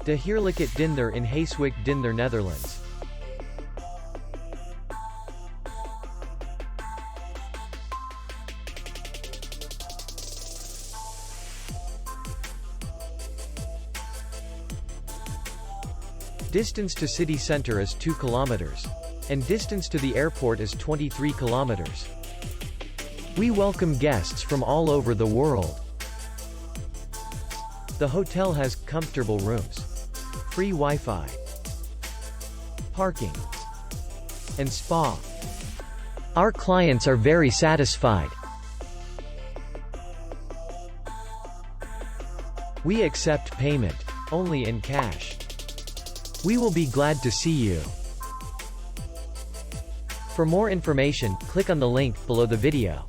De Heerlyckheit Dinther in Heeswijk-Dinther, Netherlands. Distance to city center is 2 kilometers. And distance to the airport is 23 kilometers. We welcome guests from all over the world. The hotel has comfortable rooms, free Wi-Fi, parking, and spa. Our clients are very satisfied. We accept payment only in cash. We will be glad to see you. For more information, click on the link below the video.